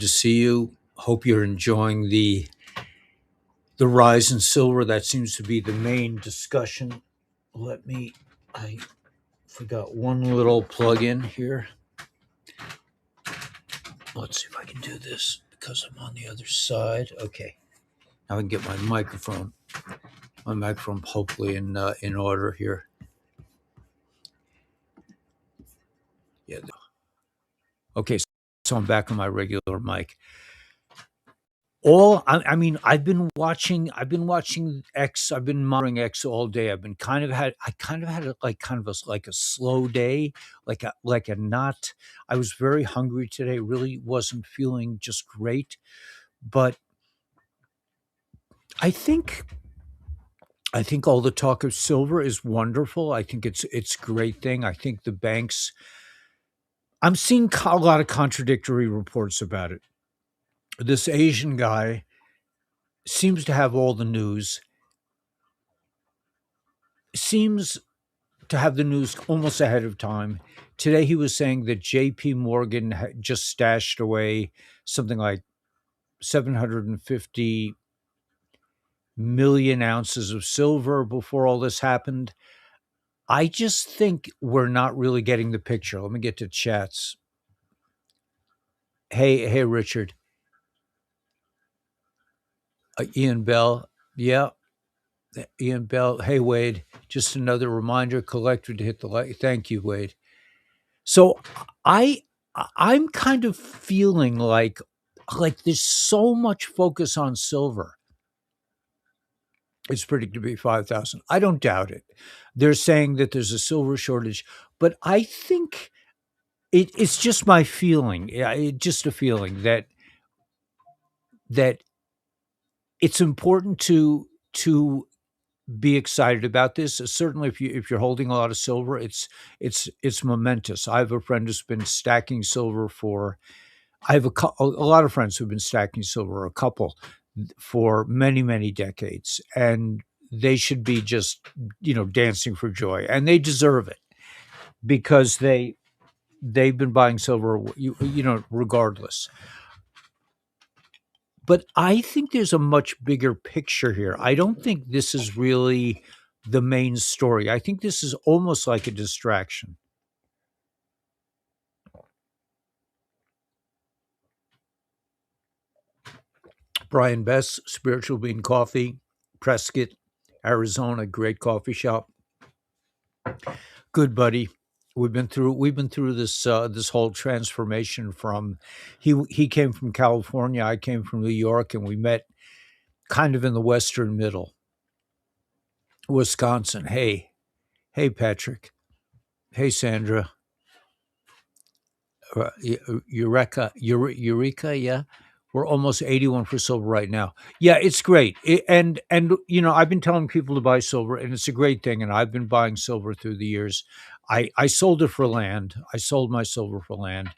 to see you. Hope you're enjoying the rise in silver. That seems to be the main discussion. I forgot one little plug-in here. Let's see if I can do this because I'm on the other side. Okay, now I can get my microphone. My microphone hopefully in order here. Yeah. Okay, so I'm back on my regular mic. I mean, I've been watching X. I've been monitoring X all day. I kind of had a, like a slow day, like a not. I was very hungry today. Really wasn't feeling just great, but I think I think all the talk of silver is wonderful. I think it's a great thing. I think the banks. I'm seeing a lot of contradictory reports about it. This Asian guy seems to have all the news. Seems to have the news almost ahead of time. Today, he was saying that J.P. Morgan just stashed away something like 750 million ounces of silver before all this happened. I just think we're not really getting the picture. Let me get to chats. Hey, Richard. Ian Bell. Yeah, Ian Bell. Hey, Wade. Just another reminder, collector to hit the like. Thank you, Wade. So I I'm kind of feeling like there's so much focus on silver. It's predicted to be 5,000. I don't doubt it. They're saying that there's a silver shortage, but I think it's just my feeling. Yeah, just a feeling that it's important to be excited about this. Certainly, if you're holding a lot of silver, it's momentous. I have a friend who's been stacking silver for. I have a lot of friends who've been stacking silver, a couple, for many, many decades, and they should be just, dancing for joy, and they deserve it because they've been buying silver, regardless. But I think there's a much bigger picture here. I don't think this is really the main story. I think this is almost like a distraction. Brian Bess, Spiritual Bean Coffee, Prescott, Arizona, great coffee shop. Good buddy. We've been through this whole transformation from he came from California, I came from New York, and we met kind of in the western middle, Wisconsin. Hey Patrick. Hey Sandra. Eureka, yeah. We're almost 81 for silver right now. Yeah, it's great. And I've been telling people to buy silver, and it's a great thing. And I've been buying silver through the years. I sold it for land. I sold my silver for land.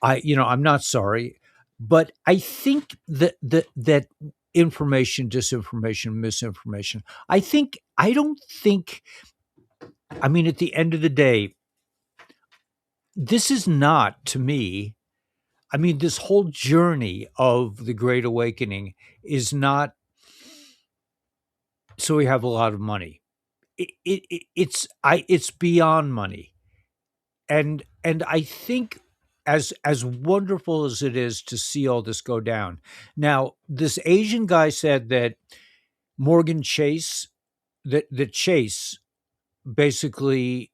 I'm not sorry, but I think that information, disinformation, misinformation. I don't think. I mean, at the end of the day, this is not to me. I mean, this whole journey of the Great Awakening is not so we have a lot of money. It's beyond money, and I think as wonderful as it is to see all this go down. Now, this Asian guy said that Morgan Chase, that Chase basically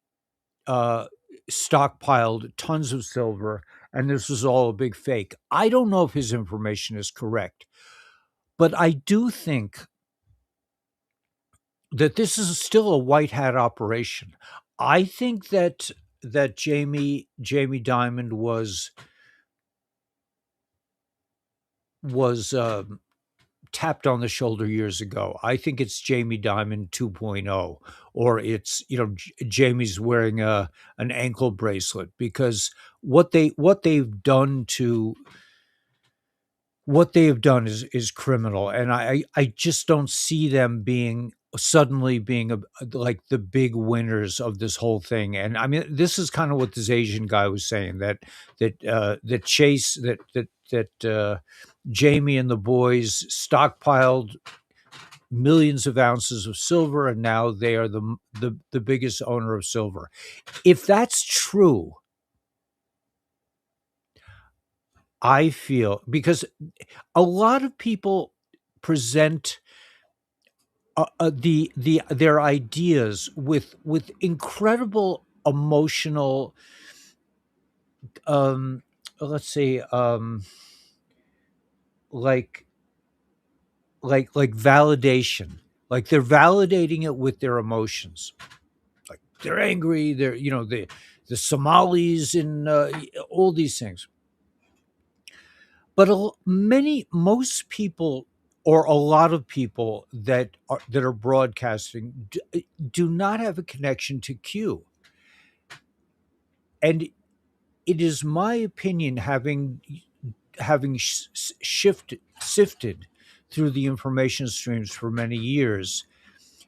uh, stockpiled tons of silver, and this was all a big fake. I don't know if his information is correct, but I do think that this is still a white hat operation. I think that Jamie Dimon was tapped on the shoulder years ago. I think it's Jamie Dimon 2.0, or it's Jamie's wearing a an ankle bracelet because what they have done is criminal, and I just don't see them being suddenly being like the big winners of this whole thing. And I mean, this is kind of what this Asian guy was saying, that Chase that Jamie and the boys stockpiled millions of ounces of silver, and now they are the biggest owner of silver. If that's true, I feel, because a lot of people present their ideas with incredible emotional, um let's say, like validation, like they're validating it with their emotions, like they're angry, they're, the Somalis and all these things. But most people, or a lot of people that are broadcasting, do not have a connection to Q. And it is my opinion, having sifted through the information streams for many years,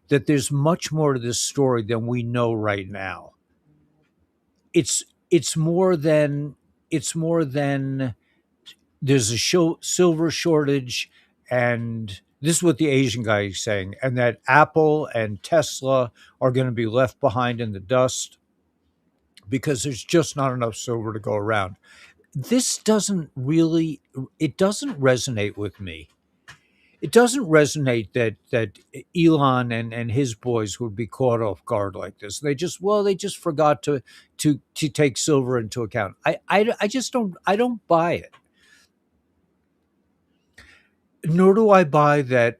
that there's much more to this story than we know right now. It's more than there's a silver shortage, and this is what the Asian guy is saying, and that Apple and Tesla are going to be left behind in the dust because there's just not enough silver to go around. This doesn't really, it doesn't resonate with me. It doesn't resonate that Elon and his boys would be caught off guard like this. They just forgot to take silver into account. I just don't buy it. Nor do I buy that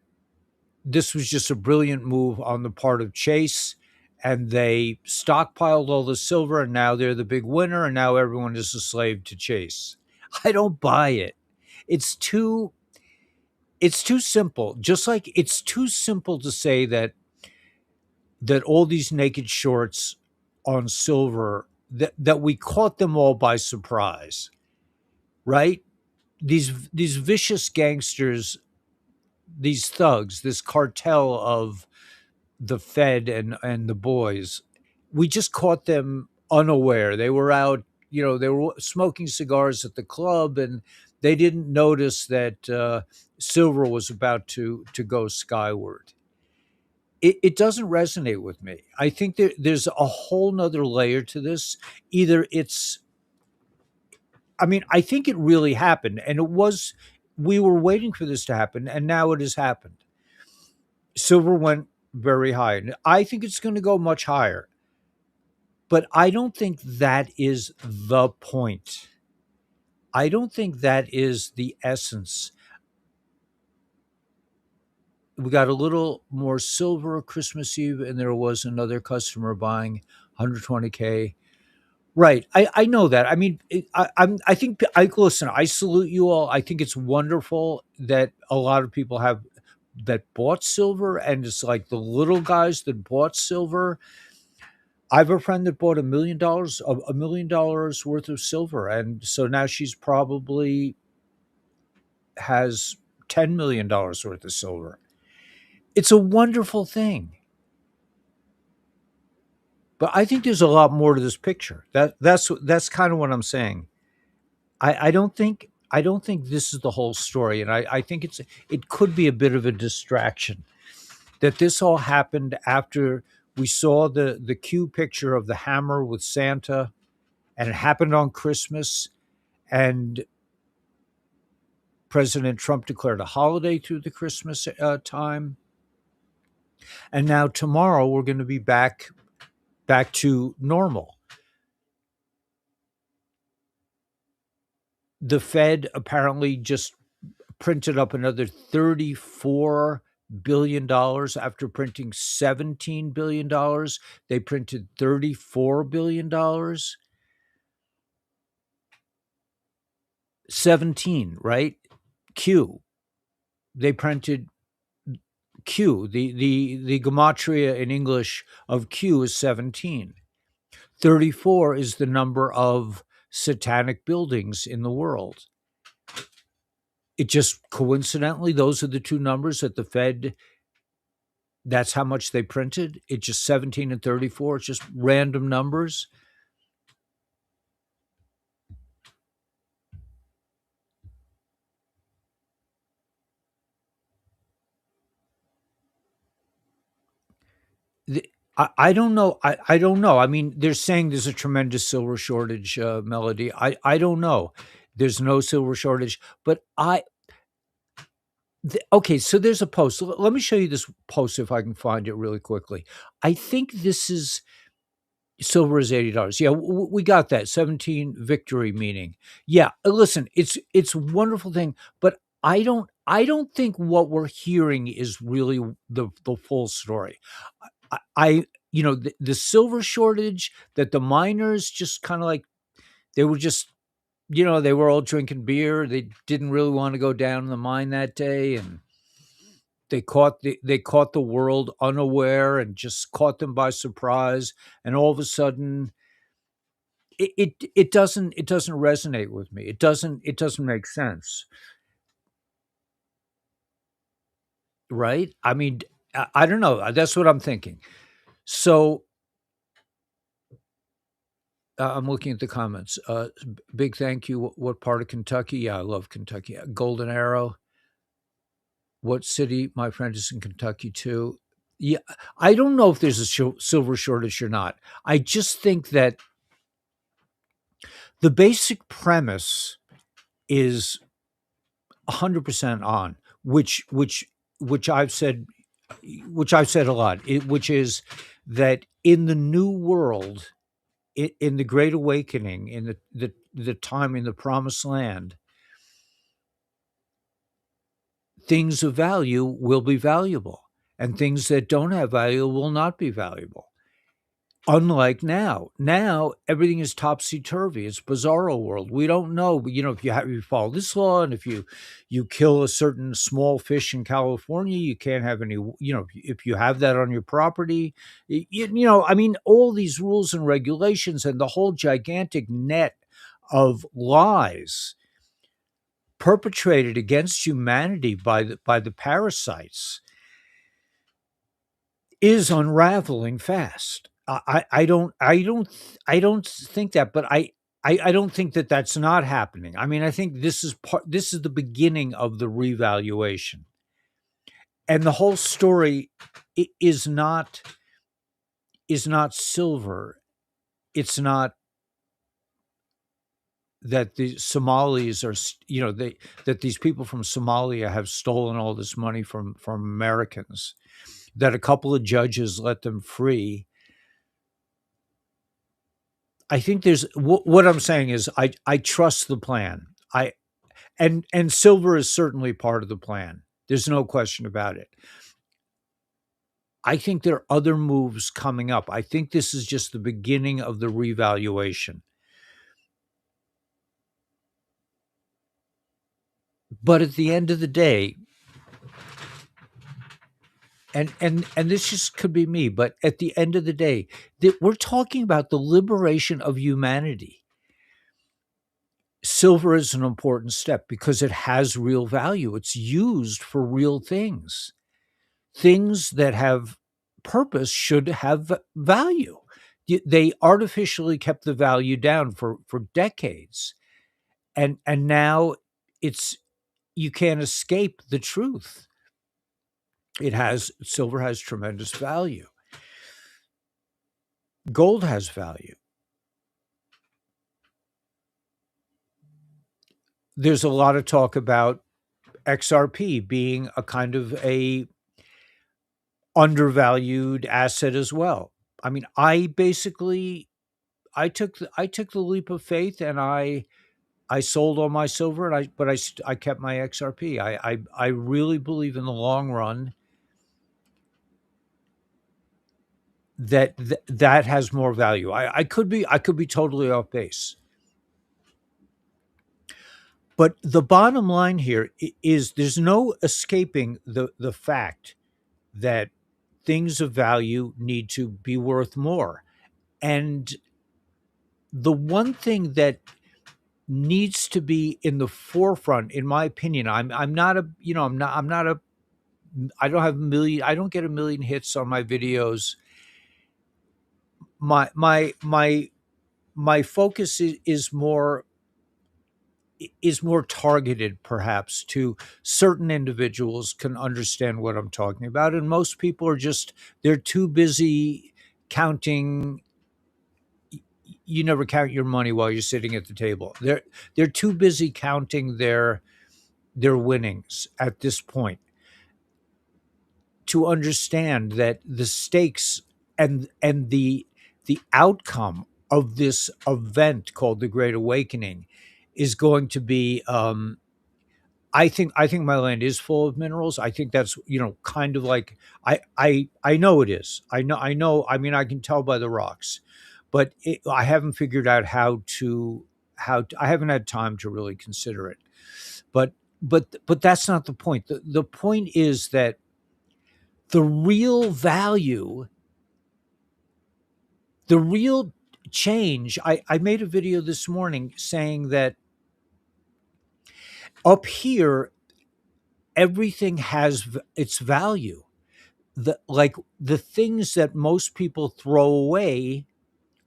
this was just a brilliant move on the part of Chase, and they stockpiled all the silver, and now they're the big winner, and now everyone is a slave to Chase. I don't buy it. It's too it's too simple. Just like it's too simple to say that all these naked shorts on silver, that we caught them all by surprise, right? These vicious gangsters, these thugs, this cartel of the Fed and the boys, we just caught them unaware. They were out, they were smoking cigars at the club, and they didn't notice that silver was about to go skyward. It doesn't resonate with me. I think there's a whole nother layer to this. Either it's, I mean, I think it really happened, and we were waiting for this to happen, and now it has happened. Silver went very high, and I think it's going to go much higher. But I don't think that is the point. I don't think that is the essence. We got a little more silver Christmas Eve, and there was another customer buying 120K. Right. I know that. I mean, I think I listen. I salute you all. I think it's wonderful that a lot of people have that bought silver, and it's like the little guys that bought silver. I have a friend that bought $1 million, $1 million worth of silver, and so now she's probably has $10 million worth of silver. It's a wonderful thing, but I think there's a lot more to this picture. That's kind of what I'm saying. I don't think this is the whole story, and I think it could be a bit of a distraction that this all happened after we saw the Q picture of the hammer with Santa, and it happened on Christmas, and President Trump declared a holiday through the Christmas time, and now tomorrow we're going to be back to normal. The Fed apparently just printed up another $34 billion after printing $17 billion. They printed $34 billion. 17, right? Q. They printed Q. The gematria in English of Q is 17. 34 is the number of satanic buildings in the world. It just coincidentally, those are the two numbers that the Fed That's how much they printed. It's just 17 and 34. It's just random numbers. I don't know. I don't know. I mean, they're saying there's a tremendous silver shortage, Melody. I don't know. There's no silver shortage, but okay. So there's a post. Let me show you this post if I can find it really quickly. I think this is silver is $80. Yeah, we got that 17 victory meaning. Yeah, listen, it's a wonderful thing, but I don't think what we're hearing is really the full story. The silver shortage that the miners just kind of like they were just they were all drinking beer. They didn't really want to go down in the mine that day, and they caught the world unaware and just caught them by surprise. And all of a sudden, it doesn't resonate with me. It doesn't make sense, right? I mean, I don't know. That's what I'm thinking. So I'm looking at the comments. Big thank you. What part of Kentucky? Yeah, I love Kentucky. Golden Arrow. What city? My friend is in Kentucky too. Yeah, I don't know if there's a silver shortage or not. I just think that the basic premise is 100% on, which I've said, a lot, which is that in the new world, in the Great Awakening, in the time in the Promised Land, things of value will be valuable, and things that don't have value will not be valuable. Unlike now. Now everything is topsy-turvy. It's bizarro world. We don't know, but, if you follow this law, and if you kill a certain small fish in California, you can't have any, if you have that on your property, I mean, all these rules and regulations and the whole gigantic net of lies perpetrated against humanity by the parasites is unraveling fast. I don't think that, but I don't think that that's not happening. I mean, I think this is the beginning of the revaluation, and the whole story is not silver. It's not that the Somalis are, that these people from Somalia have stolen all this money from Americans, that a couple of judges let them free. I think what I'm saying is I trust the plan. And silver is certainly part of the plan. There's no question about it. I think there are other moves coming up. I think this is just the beginning of the revaluation. But at the end of the day, and this just could be me, but at the end of the day, we're talking about the liberation of humanity. Silver is an important step because it has real value. It's used for real things. Things that have purpose should have value. They artificially kept the value down for decades, and now it's you can't escape the truth. Silver has tremendous value. Gold has value. There's a lot of talk about XRP being a kind of a undervalued asset as well. I mean, I took the leap of faith, and I sold all my silver, and I kept my XRP. I really believe in the long run that has more value. I could be totally off base. But the bottom line here is there's no escaping the fact that things of value need to be worth more. And the one thing that needs to be in the forefront, in my opinion, I'm not a I don't get a million hits on my videos. My focus is more targeted, perhaps, to certain individuals can understand what I'm talking about, and most people are just they're too busy counting. You never count your money while you're sitting at the table. They're too busy counting their winnings at this point to understand that the stakes and the outcome of this event called the Great Awakening is going to be. I think my land is full of minerals. I think that's kind of like I know it is. I know. I mean, I can tell by the rocks, but I haven't figured out I haven't had time to really consider it. But but that's not the point. The point is that the real value, the real change. I made a video this morning saying that up here everything has its value. The things that most people throw away,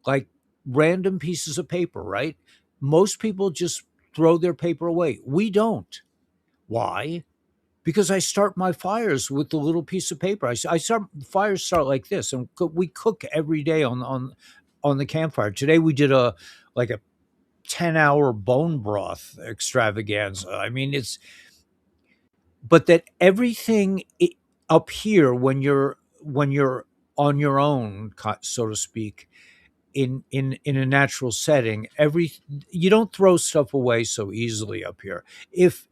like random pieces of paper, right? Most people just throw their paper away. We don't. Why? Because I start my fires with the little piece of paper. I start fires start like this, and we cook every day on the campfire. Today we did a like a 10-hour bone broth extravaganza. I mean, it's but that everything up here when you're on your own, so to speak, in a natural setting, every you don't throw stuff away so easily up here. If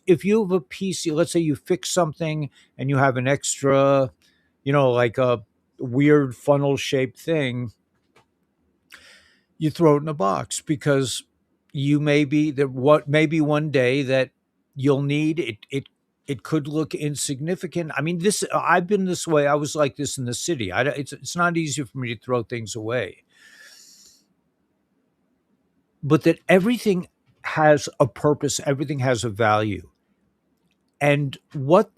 you have a piece, let's say you fix something and you have an extra, like a weird funnel shaped thing, you throw it in a box because you may be that what maybe one day that you'll need it. It could look insignificant. I mean, this I've been this way. I was like this in the city. It's not easy for me to throw things away, but that everything has a purpose, everything has a value. And what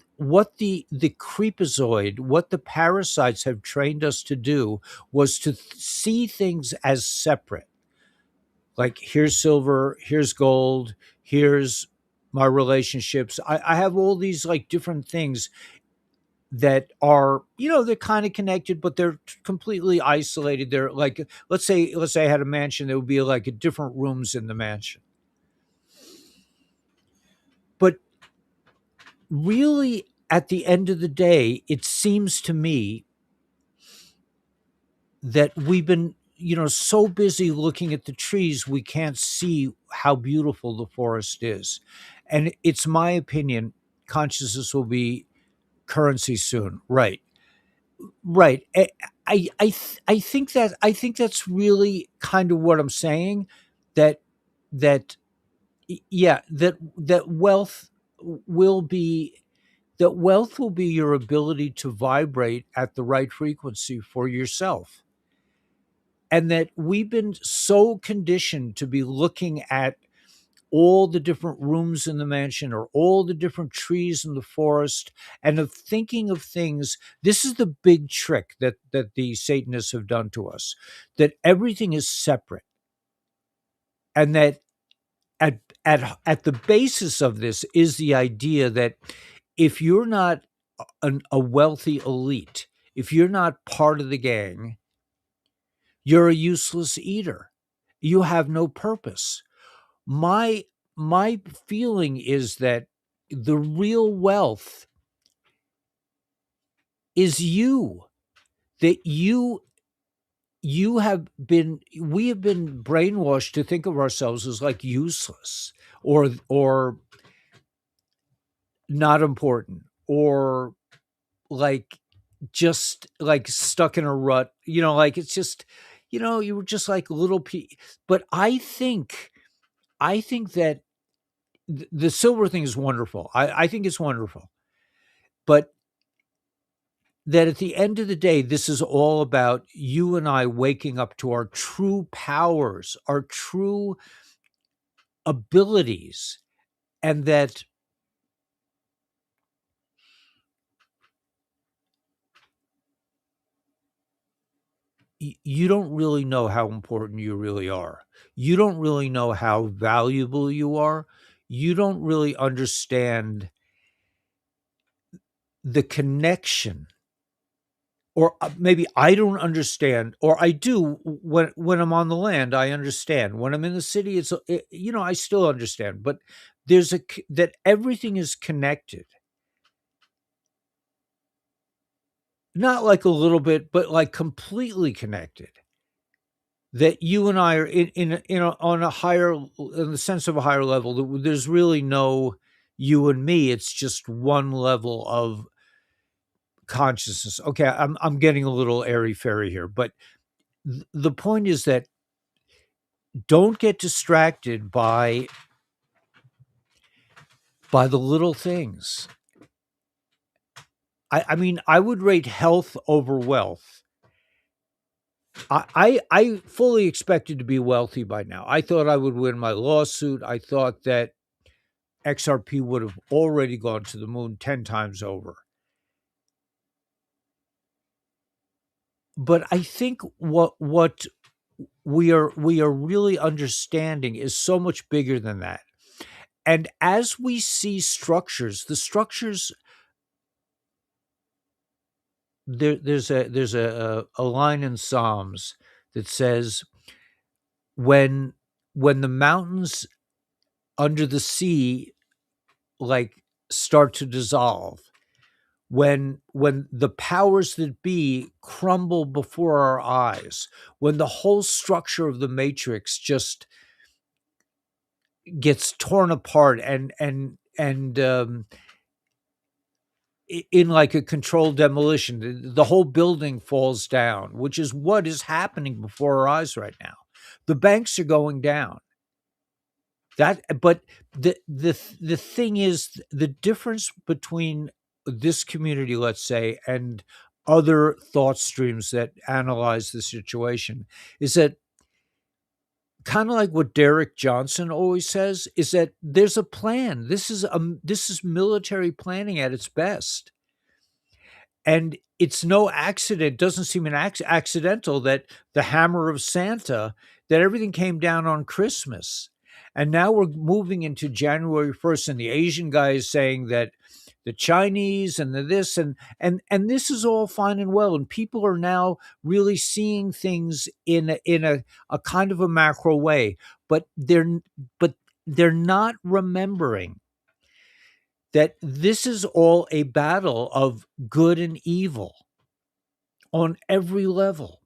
the creepazoid, what the parasites have trained us to do was to see things as separate. Like, here's silver, here's gold, here's my relationships. I have all these like different things that are, they're kind of connected, but they're completely isolated. They're like, let's say I had a mansion, there would be like a different rooms in the mansion. But really, at the end of the day, it seems to me that we've been, so busy looking at the trees, we can't see how beautiful the forest is. And it's my opinion, consciousness will be currency soon. Right. Right. I think that's really kind of what I'm saying. That that yeah, that will be wealth will be your ability to vibrate at the right frequency for yourself. And that we've been so conditioned to be looking at all the different rooms in the mansion or all the different trees in the forest and of thinking of things. This is the big trick that the Satanists have done to us, that everything is separate, and that at the basis of this is the idea that if you're not a wealthy elite, if you're not part of the gang, you're a useless eater. You have no purpose. My feeling is that the real wealth is you. That you have been we have been brainwashed to think of ourselves as like useless or not important or like just like stuck in a rut, like it's just, you were just like little but I think that the silver thing is wonderful. I think it's wonderful. But that at the end of the day, this is all about you and I waking up to our true powers, our true abilities, and that you don't really know how important you really are. You don't really know how valuable you are. You don't really understand the connection, or maybe I don't understand, or I do when I'm on the land. I understand when I'm in the city. I still understand, but that everything is connected, not like a little bit, but like completely connected. That you and I are on a higher, in the sense of a higher level. There's really no you and me. It's just one level of consciousness. Okay, I'm getting a little airy fairy here, but the point is that don't get distracted by the little things. I mean, I would rate health over wealth. I fully expected to be wealthy by now. I thought I would win my lawsuit. I thought that XRP would have already gone to the moon 10 times over. But I think what we are really understanding is so much bigger than that. And as we see structures, the structures, there's a line in Psalms that says, when the mountains under the sea, like, start to dissolve, when the powers that be crumble before our eyes, when the whole structure of the matrix just gets torn apart, and in like a controlled demolition, the whole building falls down, which is what is happening before our eyes right now. The banks are going down. But the thing is, the difference between this community, let's say, and other thought streams that analyze the situation, is that, kind of like what Derek Johnson always says, is that there's a plan. This is military planning at its best. And it's no accident, doesn't seem accidental, that the hammer of Santa, that everything came down on Christmas. And now we're moving into January 1st, and the Asian guy is saying that the Chinese and the this, and this is all fine and well. And people are now really seeing things in a kind of a macro way, but they're not remembering that this is all a battle of good and evil on every level.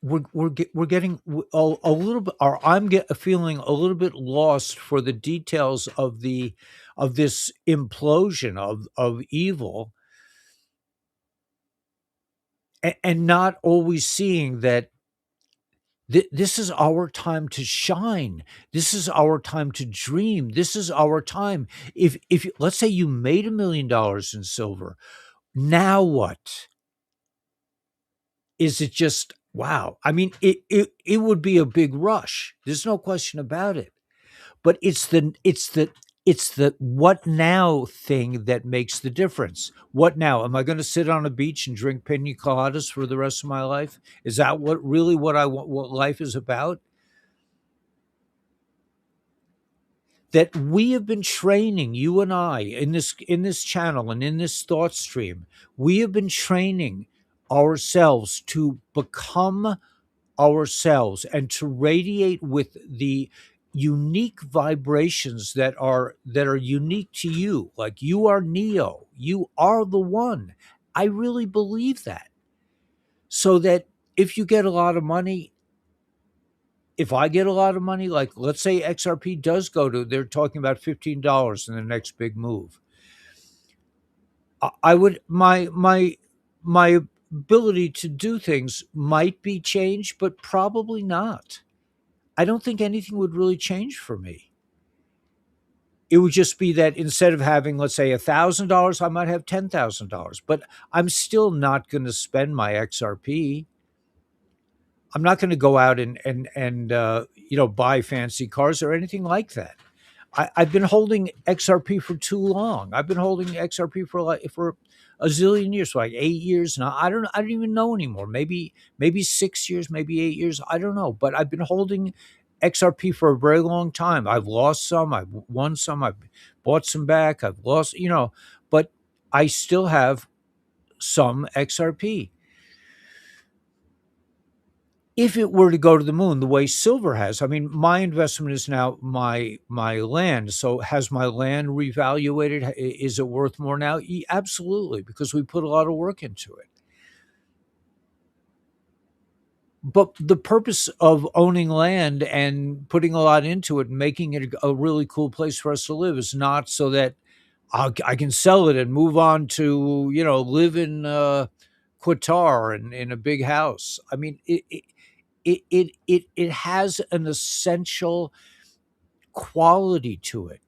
We're getting a little bit, or feeling a little bit lost for the details of this implosion of evil, and not always seeing that this is our time to shine. This is our time to dream. This is our time. If let's say you made $1 million in silver, now what? Is it just wow? I mean, it would be a big rush. There's no question about it. But it's the what now thing that makes the difference. What now? Am I going to sit on a beach and drink pina coladas for the rest of my life? Is that what I want? What life is about? That we have been training, you and I, in this channel and in this thought stream. We have been training ourselves to become ourselves and to radiate with the unique vibrations that are unique to you. Like, you are Neo, you are the one. I really believe that. So that if you get a lot of money, if I get a lot of money, like, let's say XRP does go to, they're talking about $15 in the next big move, I would, my ability to do things might be changed, but probably not. I don't think anything would really change for me. It would just be that instead of having, let's say, $1,000, I might have $10,000. But I'm still not going to spend my XRP. I'm not going to go out and buy fancy cars or anything like that. I've been holding XRP for too long. I've been holding XRP for a zillion years, for like 8 years now. I don't even know anymore. Maybe 6 years, maybe 8 years. I don't know. But I've been holding XRP for a very long time. I've lost some, I've won some, I've bought some back, I've lost, but I still have some XRP. If it were to go to the moon the way silver has, I mean, my investment is now my land. So has my land revaluated? Is it worth more now? Absolutely, because we put a lot of work into it. But the purpose of owning land and putting a lot into it and making it a really cool place for us to live is not so that I can sell it and move on to, live in Qatar and in a big house. I mean, it has an essential quality to it.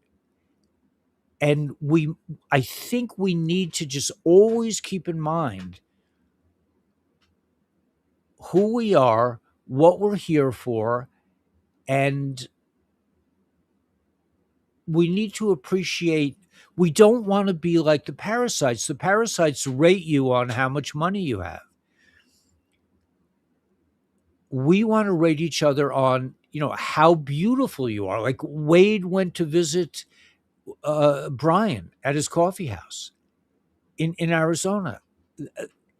And I think we need to just always keep in mind who we are, what we're here for, and we need to appreciate. We don't want to be like the parasites. The parasites rate you on how much money you have. We want to rate each other on, how beautiful you are. Like Wade went to visit Brian at his coffee house in Arizona.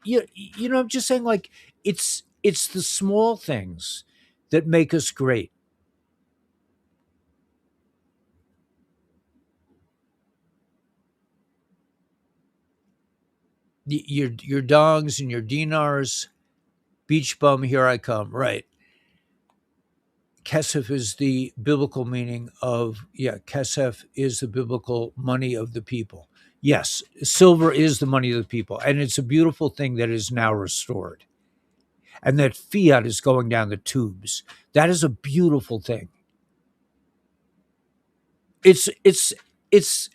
I'm just saying, like, it's the small things that make us great. Your dongs and your dinars, beach bum, here I come. Right. Kesef is the biblical meaning of, kesef is the biblical money of the people. Yes, silver is the money of the people, and it's a beautiful thing that is now restored, and that fiat is going down the tubes. That is a beautiful thing. It's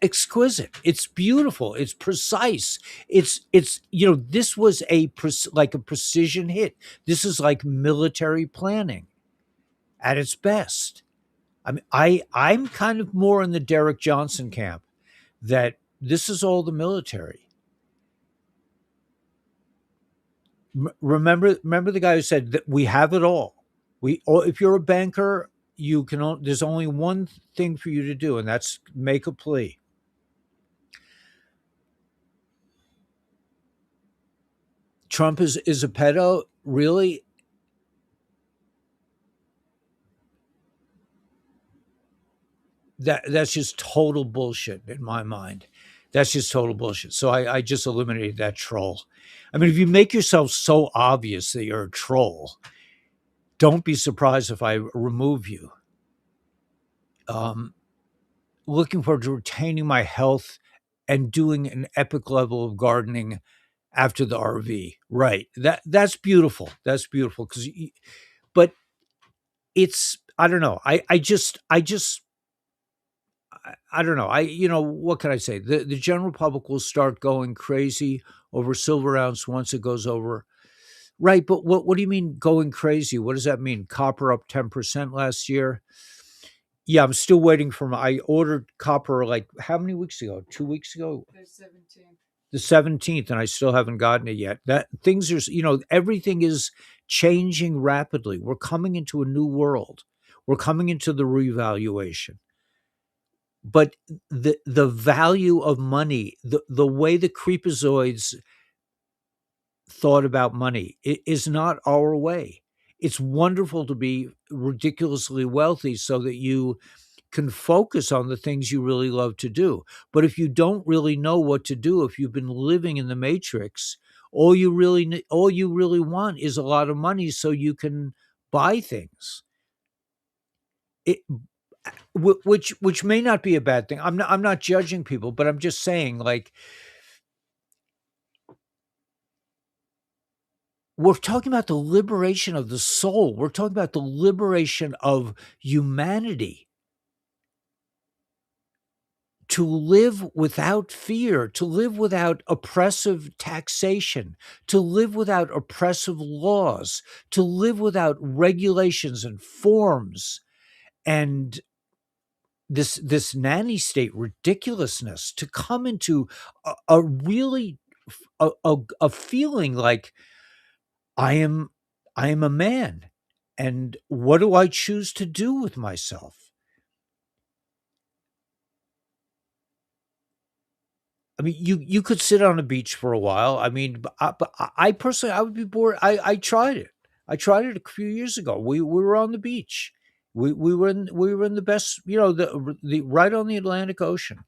exquisite. It's beautiful. It's precise. This was like a precision hit. This is like military planning at its best. I mean, I'm kind of more in the Derek Johnson camp, that this is all the military. Remember the guy who said that we have it all. If you're a banker, there's only one thing for you to do, and that's make a plea. Trump is a pedo, really? That's just total bullshit in my mind. That's just total bullshit. So I just eliminated that troll. I mean, if you make yourself so obvious that you're a troll, don't be surprised if I remove you. Looking forward to retaining my health and doing an epic level of gardening after the RV. Right. That's beautiful. That's beautiful. But it's, I don't know. I don't know. What can I say? The general public will start going crazy over silver ounce once it goes over. Right. But what do you mean going crazy? What does that mean? Copper up 10% last year. Yeah, I'm still waiting I ordered copper like how many weeks ago? 2 weeks ago? The 17th, and I still haven't gotten it yet. That things are, everything is changing rapidly. We're coming into a new world. We're coming into the revaluation. But the value of money, the way the creepazoids thought about money, is not our way. It's wonderful to be ridiculously wealthy so that you can focus on the things you really love to do. But if you don't really know what to do, if you've been living in the matrix, all you really want is a lot of money so you can buy things. Which may not be a bad thing. I'm not judging people, but I'm just saying, like, we're talking about the liberation of the soul. We're talking about the liberation of humanity. To live without fear, to live without oppressive taxation, to live without oppressive laws, to live without regulations and forms and this nanny state ridiculousness to come into a really a feeling like I am I am a man, and what do I choose to do with myself? I mean, you could sit on a beach for a while. I mean, but I personally, I would be bored. I tried it. I tried it a few years ago. We were on the beach. We were in the best, the right on the Atlantic Ocean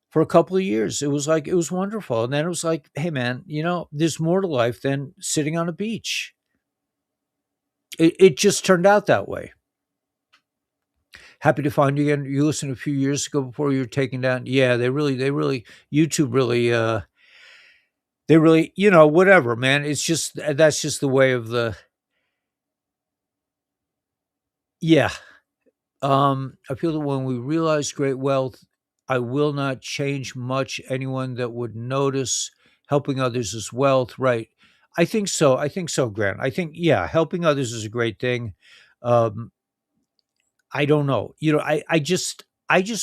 for a couple of years. It was wonderful. And then it was like, hey man, there's more to life than sitting on a beach. It just turned out that way. Happy to find you again. You listened a few years ago before you were taken down. Yeah, they really, YouTube really, they really, whatever, man. It's just that's just the way of the. Yeah. I feel that when we realize great wealth, I will not change much. Anyone that would notice helping others is wealth, right? I think so. I think so, Grant. I think, yeah, helping others is a great thing. Um, I don't know. I just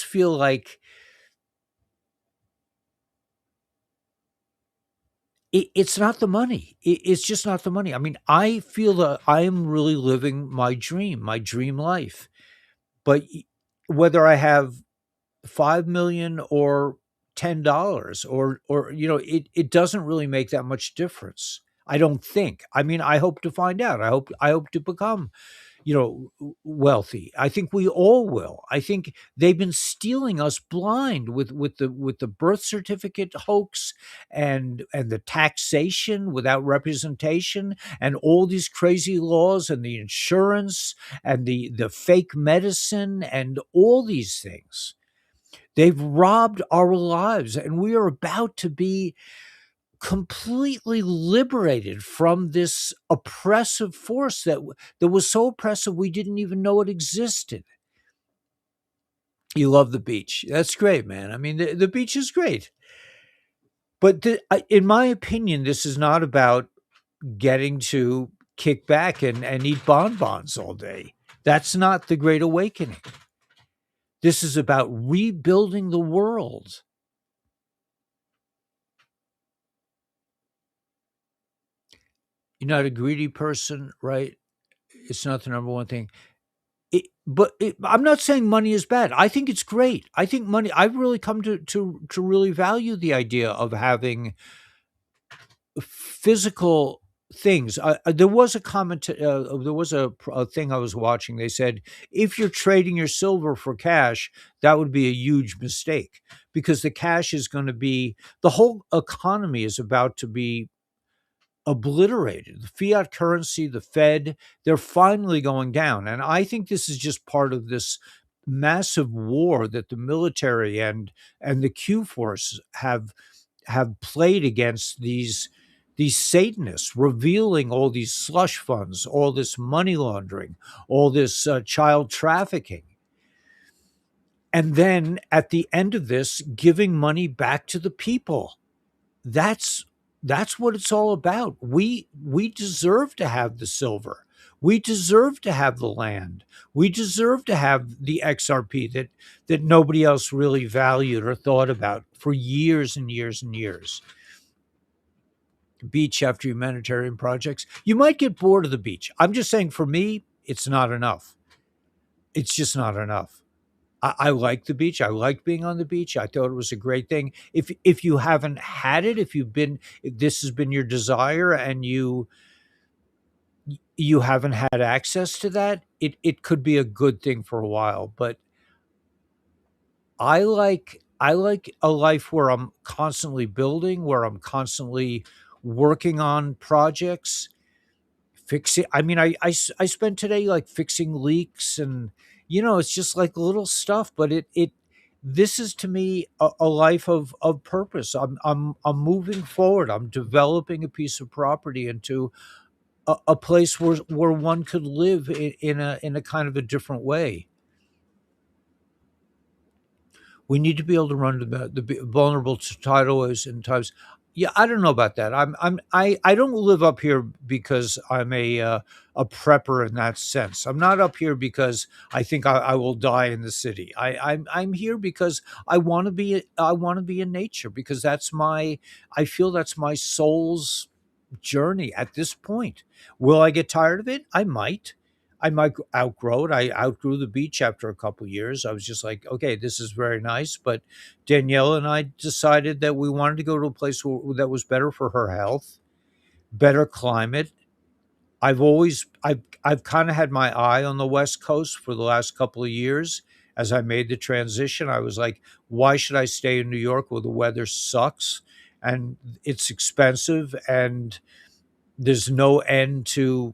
feel like it's not the money. It's just not the money. I mean, I feel that I am really living my dream life. But whether I have 5 million or $10 or it doesn't really make that much difference. I don't think. I mean, I hope to find out. I hope to become, wealthy. I think we all will. I think they've been stealing us blind with the birth certificate hoax and the taxation without representation and all these crazy laws and the insurance and the fake medicine and all these things. They've robbed our lives, and we are about to be completely liberated from this oppressive force that was so oppressive we didn't even know it existed. You love the beach. That's great, man. I mean, the beach is great. But in my opinion, this is not about getting to kick back and eat bonbons all day. That's not the Great Awakening. This is about rebuilding the world. You're not a greedy person, right? It's not the number one thing. I'm not saying money is bad. I think it's great. I think money. I've really come to really value the idea of having physical things. There was a comment. There was a thing I was watching. They said if you're trading your silver for cash, that would be a huge mistake because the cash is going to be the whole economy is about to be obliterated. The fiat currency, the Fed, they're finally going down. And I think this is just part of this massive war that the military and the Q force have played against these Satanists, revealing all these slush funds, all this money laundering, all this child trafficking. And then at the end of this, giving money back to the people. That's that's what it's all about. We deserve to have the silver. We deserve to have the land. We deserve to have the XRP that nobody else really valued or thought about for years and years and years. Beach after humanitarian projects. You might get bored of the beach. I'm just saying for me, it's not enough. It's just not enough. I like the beach. I like being on the beach. I thought it was a great thing. If you haven't had it, if this has been your desire and you haven't had access to that, it could be a good thing for a while. But I like a life where I'm constantly building, where I'm constantly working on projects. Fixing I mean, I spent today, like, fixing leaks and, it's just, like, little stuff, but it this is to me a life of purpose. I'm moving forward. I'm developing a piece of property into a place where one could live in a kind of a different way. We need to be able to run to the vulnerable to tidal waves and times. Yeah, I don't know about that. I don't live up here because I'm a prepper in that sense. I'm not up here because I think I will die in the city. I'm here because I want to be in nature because I feel that's my soul's journey at this point. Will I get tired of it? I might. I might outgrow it. I outgrew the beach after a couple years. I was just like, okay, this is very nice. But Danielle and I decided that we wanted to go to a place that was better for her health, better climate. I've kind of had my eye on the West Coast for the last couple of years. As I made the transition, I was like, why should I stay in New York where the weather sucks and it's expensive and there's no end to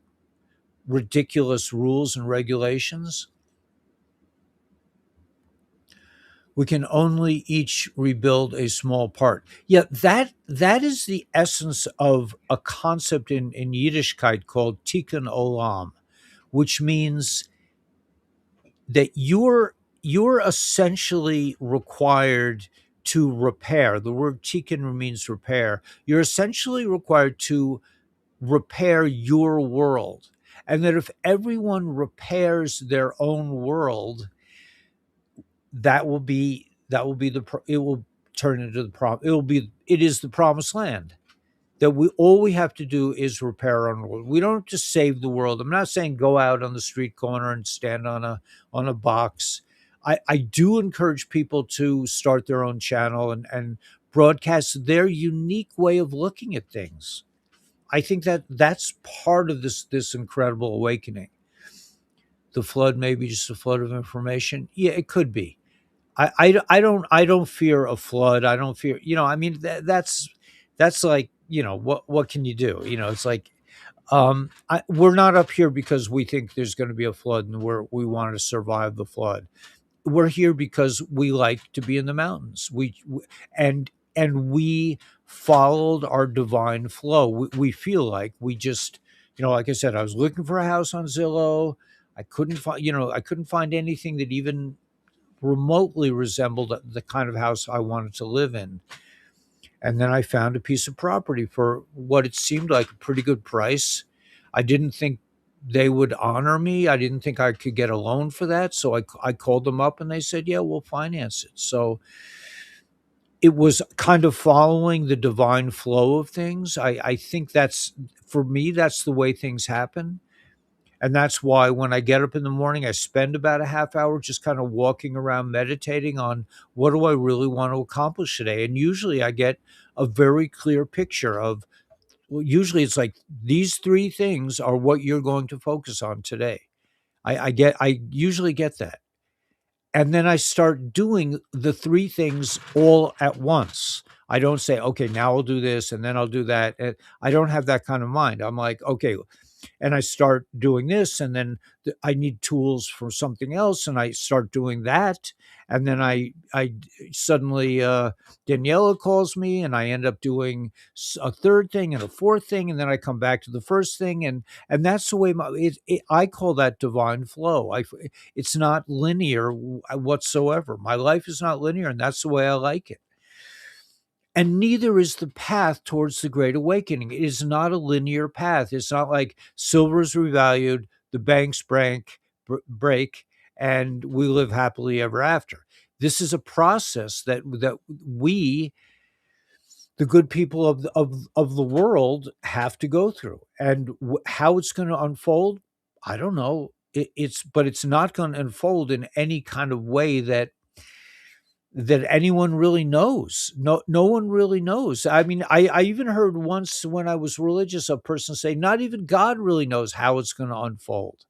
ridiculous rules and regulations? We can only each rebuild a small part. Yeah, that is the essence of a concept in Yiddishkeit called Tikkun Olam, which means that you're essentially required to repair. The word tikkun means repair. You're essentially required to repair your world. And that if everyone repairs their own world, that will be it will turn into the prom it is the promised land. That we have to do is repair our own world. We don't just save the world. I'm not saying go out on the street corner and stand on a box. I do encourage people to start their own channel and broadcast their unique way of looking at things. I think that that's part of this incredible awakening. The flood may be just a flood of information. Yeah, it could be. I don't fear a flood. I don't fear, I mean, that's like, what can you do? It's like, we're not up here because we think there's going to be a flood and we want to survive the flood. We're here because we like to be in the mountains. And and we followed our divine flow. We feel like we just, like I said, I was looking for a house on Zillow. I couldn't find anything that even remotely resembled the kind of house I wanted to live in. And then I found a piece of property for what it seemed like a pretty good price. I didn't think they would honor me. I didn't think I could get a loan for that. So I called them up and they said, yeah, we'll finance it. So it was kind of following the divine flow of things. I think for me, that's the way things happen. And that's why when I get up in the morning, I spend about a half hour just kind of walking around meditating on what do I really want to accomplish today. And usually I get a very clear picture of, well, usually it's like these three things are what you're going to focus on today. I usually get that. And then I start doing the three things all at once. I don't say, okay, now I'll do this and then I'll do that. I don't have that kind of mind. I'm like, okay, and I start doing this, and then I need tools for something else, and I start doing that, and then I suddenly Daniela calls me, and I end up doing a third thing and a fourth thing, and then I come back to the first thing, and that's the way I call that divine flow. It's not linear whatsoever. My life is not linear, and that's the way I like it. And neither is the path towards the Great Awakening. It is not a linear path. It's not like silver is revalued, the banks break, and we live happily ever after. This is a process that we, the good people of the world, have to go through. And how it's going to unfold, I don't know. But it's not going to unfold in any kind of way that anyone really knows. No one really knows. I mean, I even heard once when I was religious, a person say, not even God really knows how it's going to unfold.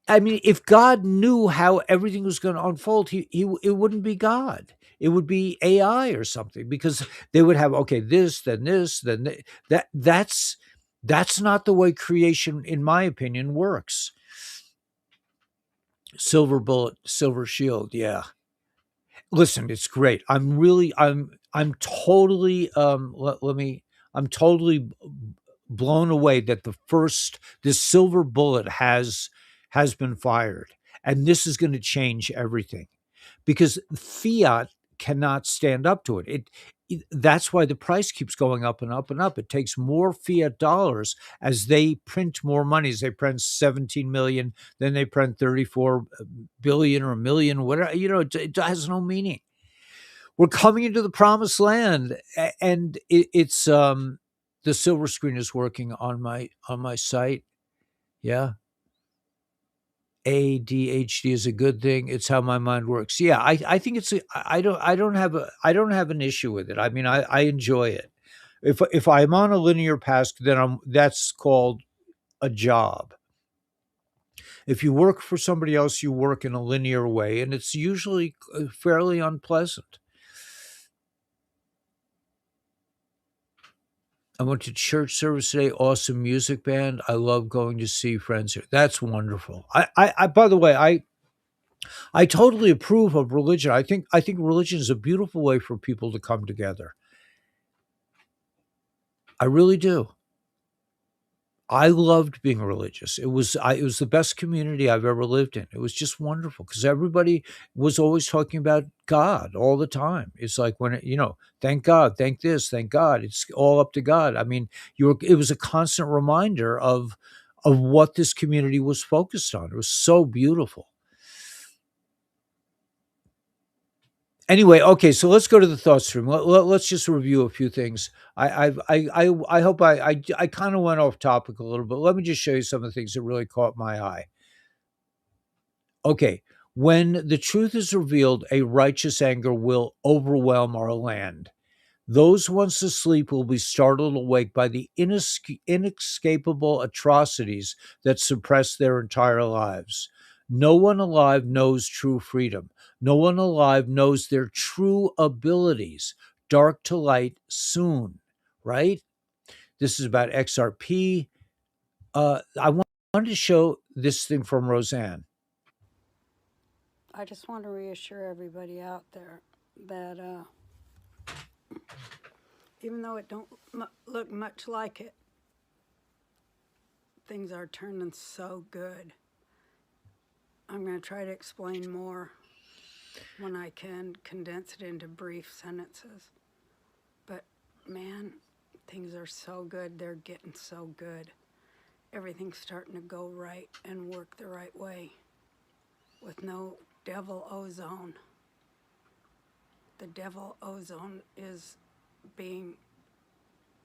I mean, if God knew how everything was going to unfold, it wouldn't be God. It would be AI or something, because they would have, okay, this, then that's not the way creation, in my opinion, works. Silver bullet, silver shield. Yeah. Listen, it's great. I'm totally, I'm totally blown away that this silver bullet has been fired, and this is going to change everything, because fiat cannot stand up to it. That's why the price keeps going up and up and up. It takes more fiat dollars as they print more money. As they print 17 million, then they print 34 billion or a million, whatever. It has no meaning. We're coming into the promised land, and it's the silver screen is working on my site. Yeah. ADHD is a good thing. It's how my mind works. Yeah, I think I don't have an issue with it. I mean, I enjoy it. If I'm on a linear path, then that's called a job. If you work for somebody else, you work in a linear way, and it's usually fairly unpleasant. I went to church service today. Awesome music band. I love going to see friends here. That's wonderful. By the way, I totally approve of religion. I think religion is a beautiful way for people to come together. I really do. I loved being religious. It was the best community I've ever lived in. It was just wonderful because everybody was always talking about God all the time. It's like thank God, thank this, thank God. It's all up to God. I mean, it was a constant reminder of what this community was focused on. It was so beautiful. Anyway, okay, so let's go to the thought stream. Let's just review a few things. I hope I kind of went off topic a little bit. Let me just show you some of the things that really caught my eye. Okay, when the truth is revealed, a righteous anger will overwhelm our land. Those once asleep will be startled awake by the inescapable atrocities that suppress their entire lives. No one alive knows true freedom. No one alive knows their true abilities. Dark to light soon, right? This is about XRP. Wanted to show this thing from Roseanne. I just want to reassure everybody out there that even though it don't look much like it, things are turning so good. I'm going to try to explain more when I can condense it into brief sentences. But man, things are so good. They're getting so good. Everything's starting to go right and work the right way with no devil ozone. The devil ozone is being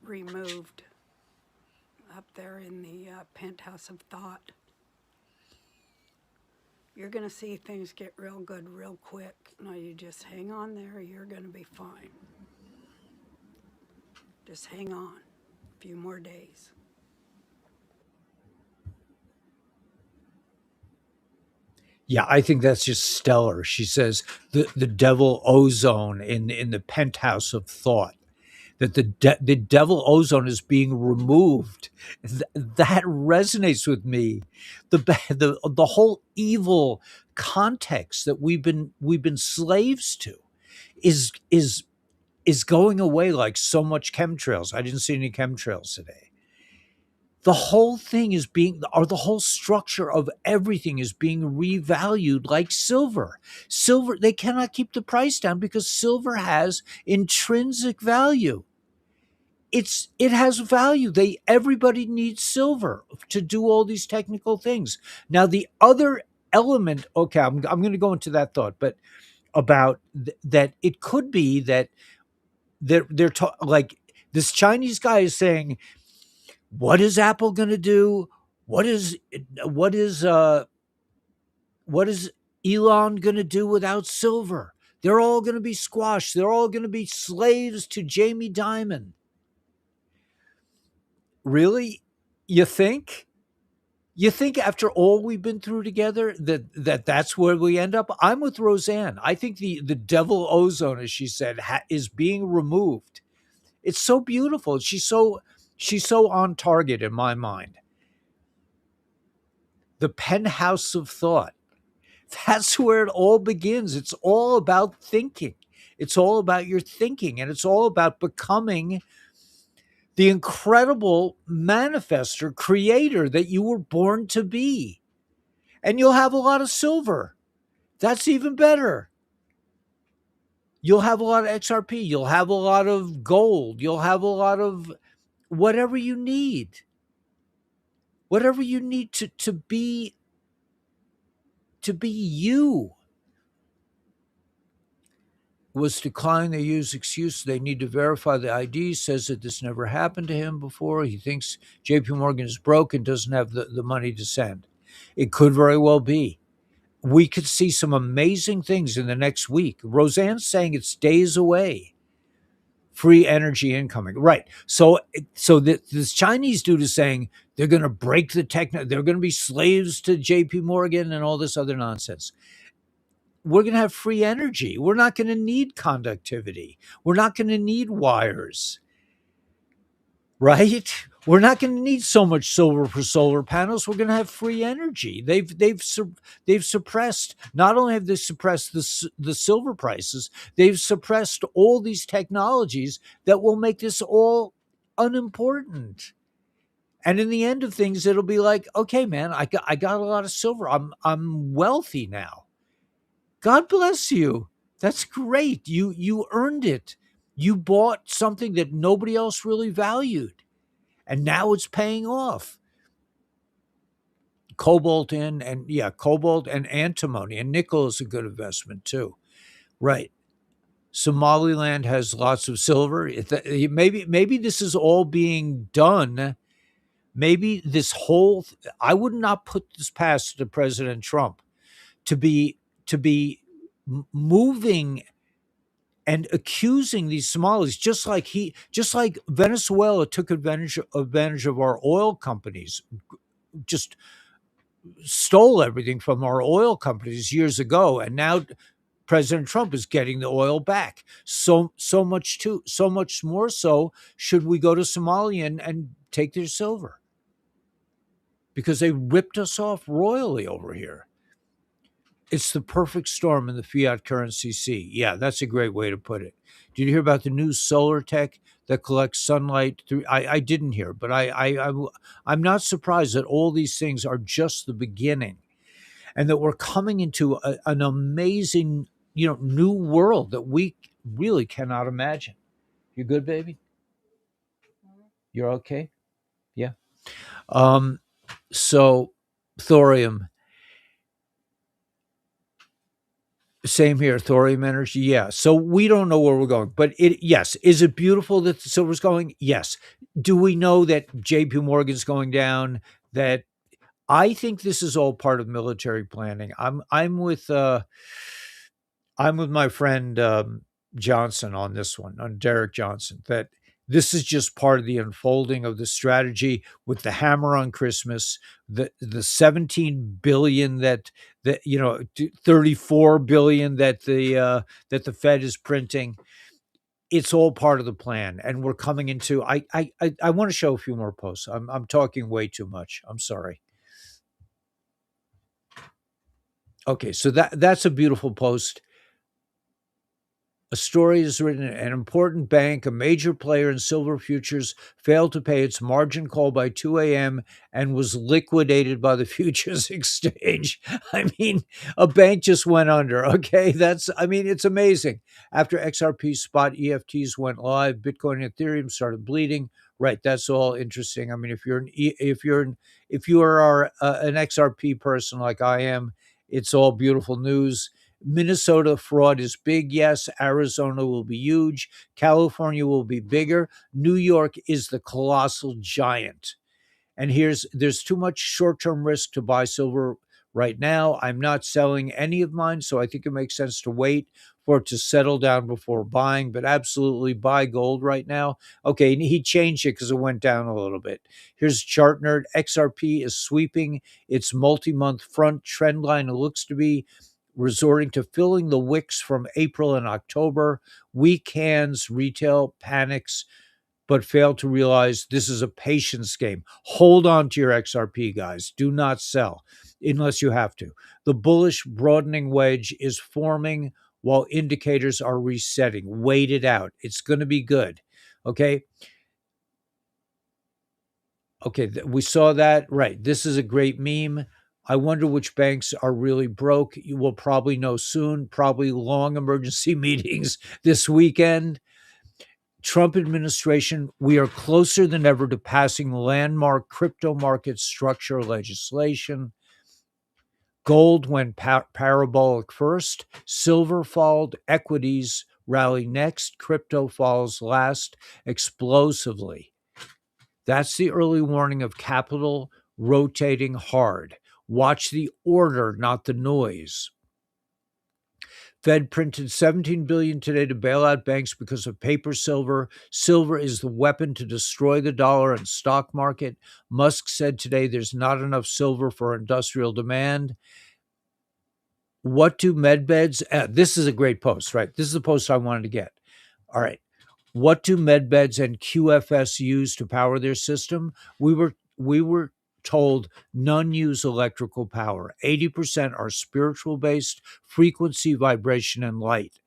removed up there in the penthouse of thought. You're going to see things get real good real quick. Now you just hang on there. You're going to be fine. Just hang on a few more days. Yeah, I think that's just stellar. She says the devil ozone in the penthouse of thought. That the devil ozone is being removed. That resonates with me. The whole evil context that we've been slaves to is going away like so much chemtrails. I didn't see any chemtrails today. The whole thing is or the whole structure of everything is being revalued like silver. Silver, they cannot keep the price down because silver has intrinsic value. It has value. Everybody needs silver to do all these technical things. Now the other element, okay, I'm going to go into that thought, but about that it could be that like this Chinese guy is saying, what is Apple going to do? What is what is uh what is Elon going to do without silver? They're all going to be squashed. They're all going to be slaves to Jamie Dimon. Really? You think? You think after all we've been through together that's where we end up? I'm with Roseanne. I think the devil ozone, as she said, is being removed. It's so beautiful. She's so on target in my mind. The penthouse of thought. That's where it all begins. It's all about thinking. It's all about your thinking, and it's all about becoming the incredible manifester, creator that you were born to be. And you'll have a lot of silver. That's even better. You'll have a lot of XRP. You'll have a lot of gold. You'll have a lot of whatever you need. Whatever you need to be you. Was declined. They use excuse they need to verify the ID, says that this never happened to him before. He thinks JP Morgan is broke and doesn't have the money to send. It could very well be. We could see some amazing things in the next week. Roseanne's saying it's days away. Free energy incoming. Right. So this Chinese dude is saying they're going to break the they're going to be slaves to JP Morgan and all this other nonsense. We're going to have free energy. We're not going to need conductivity. We're not going to need wires, right? We're not going to need so much silver for solar panels. We're going to have free energy. They've suppressed. Not only have they suppressed the silver prices, they've suppressed all these technologies that will make this all unimportant. And in the end of things, it'll be like, okay, man, I got a lot of silver. I'm wealthy now. God bless you. That's great. You earned it. You bought something that nobody else really valued. And now it's paying off. Cobalt cobalt and antimony and nickel is a good investment too. Right. Somaliland has lots of silver. Maybe this is all being done. Maybe this whole I would not put this past to President Trump to be moving and accusing these Somalis, just like Venezuela took advantage of our oil companies, just stole everything from our oil companies years ago, and now President Trump is getting the oil back. So much more so should we go to Somalia and take their silver, because they ripped us off royally over here. It's the perfect storm in the fiat currency sea. Yeah, that's a great way to put it. Did you hear about the new solar tech that collects sunlight through? I didn't hear, but I'm not surprised that all these things are just the beginning, and that we're coming into an amazing, new world that we really cannot imagine. You good, baby? You're okay? Yeah. Um. So, thorium. Same here, thorium energy. Yeah. So we don't know where we're going, but yes, is it beautiful that the silver's going? Yes. Do we know that JP Morgan's going down? That I think this is all part of military planning. I'm with my friend Johnson on this one, on Derek Johnson, that this is just part of the unfolding of the strategy with the hammer on Christmas, the 17 billion that 34 billion that the Fed is printing. It's all part of the plan, and we're coming into. I want to show a few more posts. I'm talking way too much. I'm sorry. Okay, so that's a beautiful post. A story is written: an important bank, a major player in silver futures, failed to pay its margin call by 2 a.m. and was liquidated by the futures exchange. I mean, a bank just went under. Okay, it's amazing. After XRP spot EFTs went live, Bitcoin and Ethereum started bleeding. Right, that's all interesting. I mean, if you are an XRP person like I am, it's all beautiful news. Minnesota fraud is big. Yes. Arizona will be huge. California will be bigger. New York is the colossal giant. And there's too much short-term risk to buy silver right now. I'm not selling any of mine, so I think it makes sense to wait for it to settle down before buying, but absolutely buy gold right now. Okay, he changed it because it went down a little bit. Here's Chart Nerd. XRP is sweeping its multi-month front trend line. It looks to be resorting to filling the wicks from April and October. Weak hands, retail panics, but fail to realize this is a patience game. Hold on to your XRP, guys. Do not sell unless you have to. The bullish broadening wedge is forming while indicators are resetting. Wait it out. It's going to be good. Okay. Okay. We saw that. Right. This is a great meme. I wonder which banks are really broke. You will probably know soon, probably long emergency meetings this weekend. Trump administration, we are closer than ever to passing landmark crypto market structure legislation. Gold went parabolic first, silver followed, equities rally next, crypto falls last explosively. That's the early warning of capital rotating hard. Watch the order, not the noise. Fed printed 17 billion today to bail out banks because of paper silver. Silver is the weapon to destroy the dollar and stock market. Musk said today there's not enough silver for industrial demand. What do medbeds? This is a great post, right? This is the post I wanted to get. All right. What do medbeds and QFS use to power their system? We were told none use electrical power. 80% are spiritual based, frequency, vibration, and light.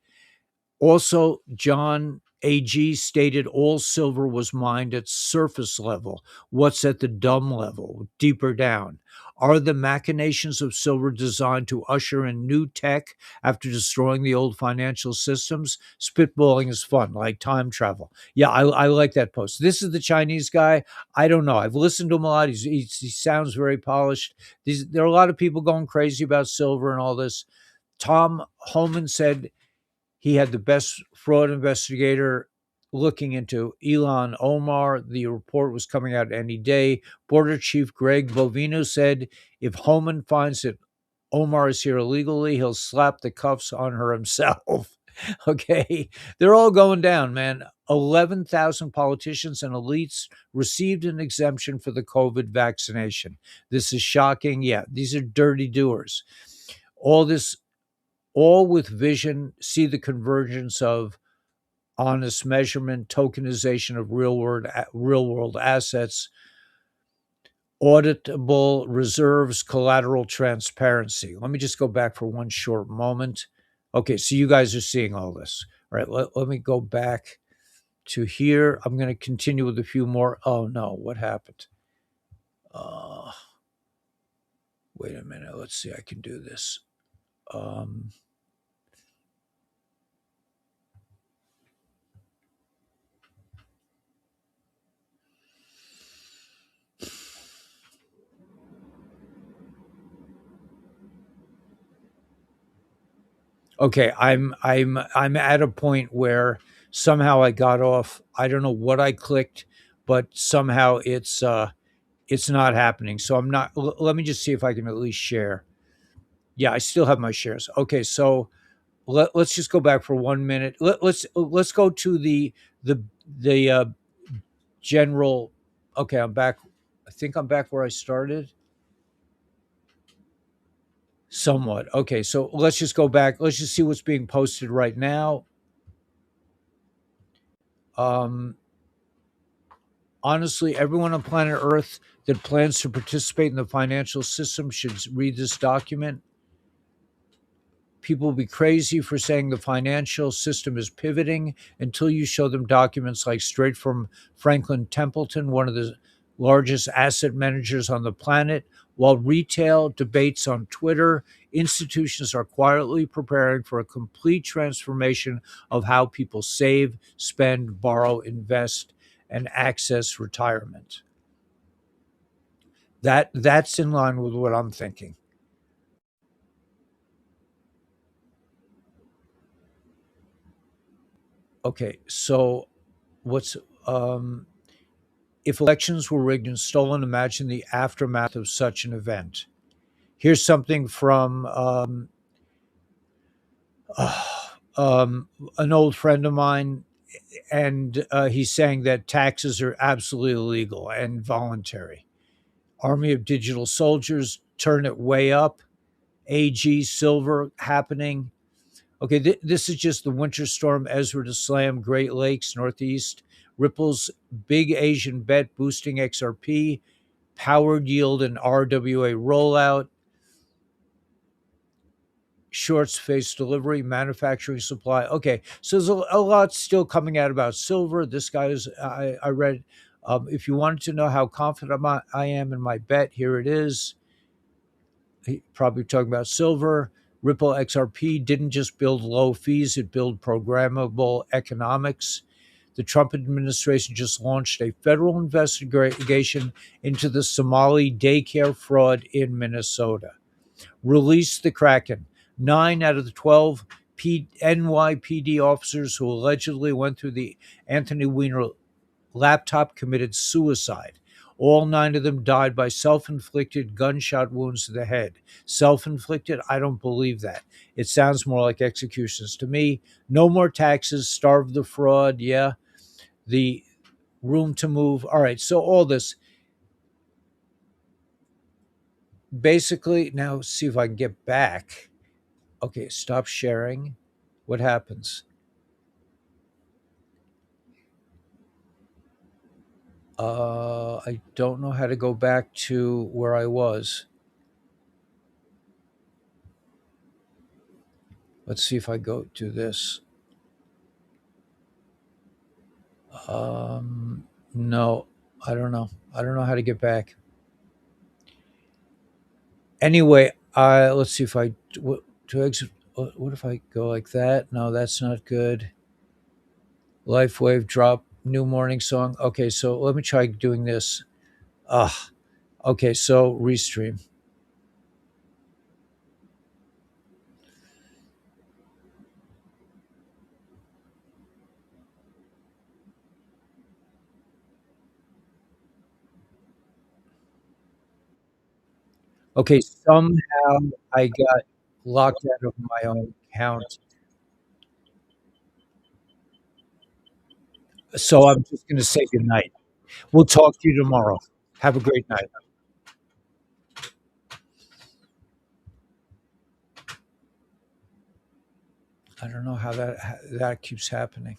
Also, John AG stated all silver was mined at surface level. What's at the dumb level, deeper down? Are the machinations of silver designed to usher in new tech after destroying the old financial systems? Spitballing is fun, like time travel. Yeah, I like that post. This is the Chinese guy. I don't know. I've listened to him a lot. He sounds very polished. There are a lot of people going crazy about silver and all this. Tom Homan said he had the best fraud investigator looking into Ilan Omar. The report was coming out any day. Border Chief Greg Bovino said if Homan finds that Omar is here illegally, he'll slap the cuffs on her himself. Okay. They're all going down, man. 11,000 politicians and elites received an exemption for the COVID vaccination. This is shocking. Yeah, these are dirty doers. All this all with vision, see the convergence of honest measurement, tokenization of real world assets, auditable reserves, collateral transparency. Let me just go back for one short moment. Okay, so you guys are seeing all this. All right, let me go back to here. I'm going to continue with a few more. Oh no, what happened? Wait a minute. Let's see. I can do this. Okay, I'm at a point where somehow I got off. I don't know what I clicked, but somehow it's not happening. So I'm not. Let me just see if I can at least share. Yeah, I still have my shares. Okay, so let's just go back for 1 minute. Let's go to the general. Okay, I'm back. I think I'm back where I started. Somewhat. Okay, so let's just go back. Let's just see what's being posted right now. Um, Honestly, everyone on planet Earth that plans to participate in the financial system should read this document. People will be crazy for saying the financial system is pivoting until you show them documents like straight from Franklin Templeton, one of the largest asset managers on the planet. While retail debates on Twitter, institutions are quietly preparing for a complete transformation of how people save, spend, borrow, invest, and access retirement. That's in line with what I'm thinking. Okay, so what's if elections were rigged and stolen, imagine the aftermath of such an event. Here's something from an old friend of mine, and he's saying that taxes are absolutely illegal and voluntary. Army of digital soldiers, turn it way up. AG silver happening. Okay, this is just the winter storm Ezra to slam Great Lakes, Northeast. Ripple's big Asian bet boosting XRP. Powered yield and RWA rollout. Shorts face delivery, manufacturing supply. Okay, so there's a lot still coming out about silver. This guy is, I read, if you wanted to know how confident I am in my bet, here it is. probably talking about silver. Ripple XRP didn't just build low fees, it built programmable economics. The Trump administration just launched a federal investigation into the Somali daycare fraud in Minnesota. Released the Kraken. 9 out of the 12 NYPD officers who allegedly went through the Anthony Weiner laptop committed suicide. All 9 of them died by self inflicted gunshot wounds to the head. Self inflicted? I don't believe that. It sounds more like executions to me. No more taxes, starve the fraud. Yeah. The room to move. All right. So, all this basically, now see if I can get back. Okay. Stop sharing. What happens? I don't know how to go back to where I was. Let's see if I go to this. No, I don't know. I don't know how to get back. Anyway, let's see if I to exit. What if I go like that? No, that's not good. Life wave drop new morning song. Okay, so let me try doing this. Ah, okay. So restream. Okay, somehow I got locked out of my own account. So I'm just going to say goodnight. We'll talk to you tomorrow. Have a great night. I don't know how that keeps happening.